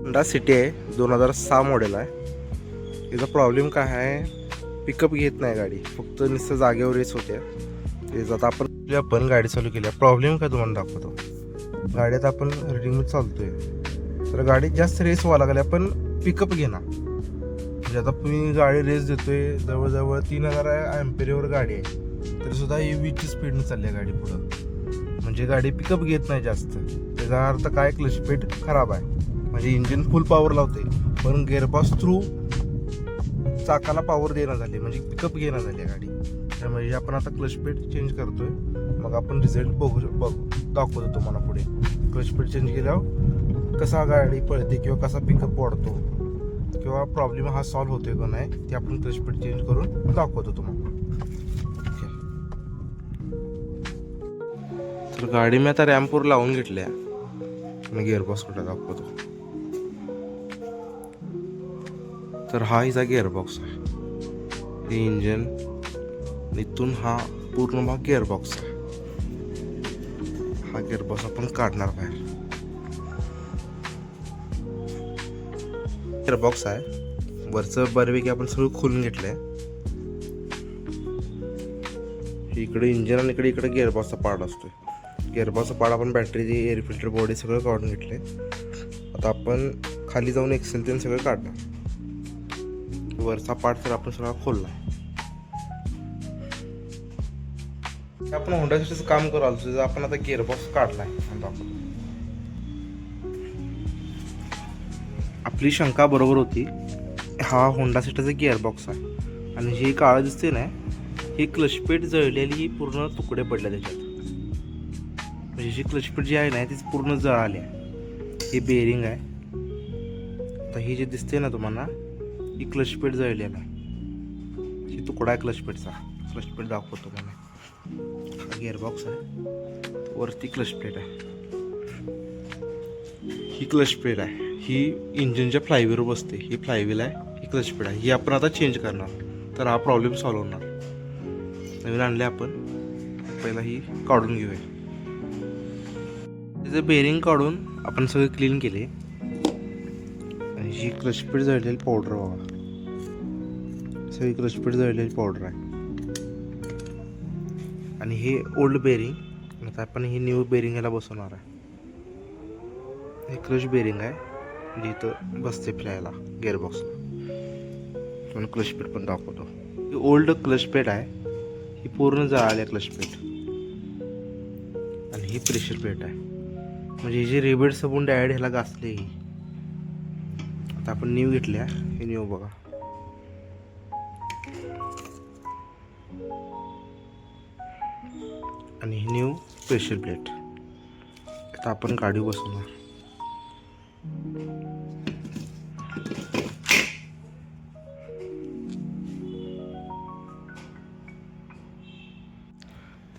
Honda city आहे, 2006 model आहे. याचा प्रॉब्लेम काय आहे, पिकअप घेत नाही गाडी, फक्त नुसतं जागेवर रेस होते. ते आता आपण गाडी चालू केली आहे. प्रॉब्लेम काय तुम्हाला दाखवतो. गाडीत आपण रिडिंगमध्ये चालतोय, तर गाडीत जास्त रेस व्हायला लागल्या, पण पिकअप घेणार. म्हणजे आता तुम्ही गाडी रेस देतोय, जवळजवळ 3000 ॲम्पेरियरवर गाडी आहे, तरीसुद्धा ही 20ची स्पीडनं चालली आहे गाडी पुढं. म्हणजे गाडी पिकअप घेत नाही जास्त. त्याचा अर्थ काय, क्लच पेट खराब आहे. म्हणजे इंजिन फुल पॉवर लावते, पण गिअरबॉक्स थ्रू चाकाला पॉवर देणं झाली, म्हणजे पिकअप घेणं झाली आहे गाडी. त्यामुळे आपण आता क्लच पेट चेंज करतोय. मग आपण रिझल्ट बघू दाखवतो तुम्हाला पुढे. क्लच पेट चेंज केल्यावर कसा गाडी पळते किंवा कसा पिकअप वाढतो किंवा प्रॉब्लेम हा सॉल्व्ह होतोय का नाही, ते आपण क्लच पेट चेंज करून दाखवतो तुम्हाला. तर गाडी मी आता रॅम्पवर लावून घेतल्या आणि गिअरबॉक्स कुठे दाखवतो. तर हा हिचा गिअरबॉक्स आहे, हे इंजन, इथून हा पूर्ण भाग गिअरबॉक्स आहे. हा गिअरबॉक्स आपण काढणार बाहेर. गिअरबॉक्स आहे, वरचं बऱ्यापैकी आपण सगळं खोलून घेतलंय. इकडे इंजन आणि इकडे गिअरबॉक्सचा पार्ट असतोय. गिअरबॉक्सचा पार्ट आपण बॅटरी, एअर फिल्टर, बॉडी सगळं काढून घेतले. आता आपण खाली जाऊन एक्सेल ते सगळं काढणार. वरचा पार्ट तर आपण सगळा खोलला. आपण होंडा सिटीचं काम करू आलो, आपण आता गिअरबॉक्स काढलाय. आपली शंका बरोबर होती. हा होंडा सिटीचा गिअरबॉक्स आहे आणि जे काळं दिसते ना, ही क्लचपेट जळलेली, ही पूर्ण तुकडे पडले त्याच्यात. म्हणजे जी क्लचपेट जी आहे ना, ती पूर्ण जळाली आहे. ही बेरिंग आहे. आता ही जे दिसते ना तुम्हाला, ही क्लचपेट जळलेला आहे. ही तुकडा आहे क्लचपेटचा. क्लचपेट दाखवतो मला. हा गिअरबॉक्स आहे, वरती क्लचपेट आहे. ही क्लचपेट आहे, ही इंजिनच्या फ्लायव्हीलवर बसते. ही फ्लायव्हील आहे, ही क्लचपेट आहे. ही आपण आता चेंज करणार, तर हा प्रॉब्लेम सॉल्व्ह होणार. नवीन आणले आपण. पहिला ही काढून घेऊया. त्याचं बेरिंग काढून आपण सगळं क्लीन केले. आणि ही क्लचपेट जळलेली पावडर बघा, सगळी क्लचपेट जळलेली पावडर आहे. आणि हे ओल्ड बेरिंग. आता आपण ही न्यू बेरिंग याला बसवणार आहे. हे क्लच बेरिंग आहे, म्हणजे इथं बसते फिरायला गिअरबॉक्सला. म्हणून क्लचपेट पण दाखवतो. ही ओल्ड क्लचपेट आहे, ही पूर्ण जळाली क्लचपेट. आणि ही प्रेशर प्लेट आहे, म्हणजे ही जी रिबेट सबून डायरेक्ट ह्याला घासले. ही आता आपण न्यू घेतल्या. हे न्यू बघा. आणि ही न्यू प्रेशर प्लेट. आता आपण गाडी बसवणार.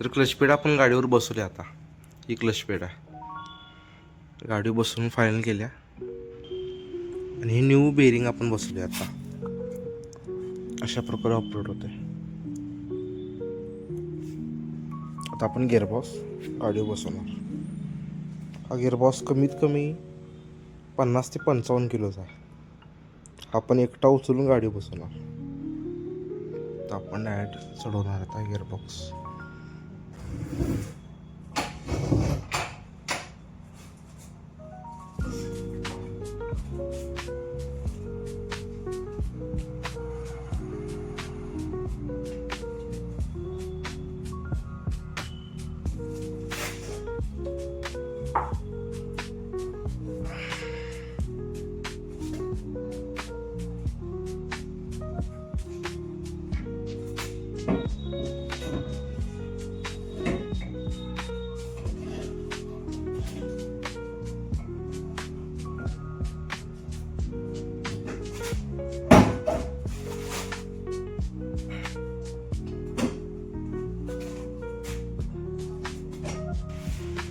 तर क्लचपेट आपण गाडीवर बसवल्या. आता ही क्लचपेट आहे, गाडी बसवून फायनल केल्या. आणि ही न्यू बेरिंग आपण बसवली. आता अशा प्रकारे ऑपरेट होते. आता आपण गिअरबॉक्स गाडीवर बसवणार. हा गिअरबॉक्स कमीत कमी 50 ते 55 किलोचा आहे. आपण एकटा उचलून गाडी बसवणार. तर आपण डायरेक्ट चढवणार आता गिअरबॉक्स.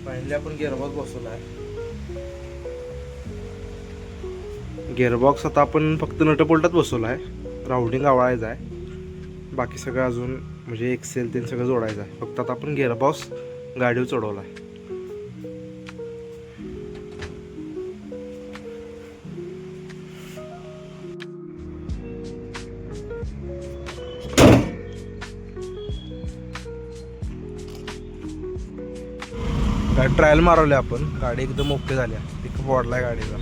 फायनली आपण गिअरबॉक्स बसवला आहे. गिअरबॉक्स आता आपण फक्त नटपोल्टात बसवला आहे. राऊंडिंग आवळायचं आहे. बाकी सगळं अजून म्हणजे एक्सेल ते सगळं जोडायचं आहे. फक्त आता आपण गिअरबॉक्स गाडीवर चढवला आहे. काय ट्रायल मारवले आपण, गाडी एकदम ओके झाल्या, पिकअप वाढलाय गाडीचा.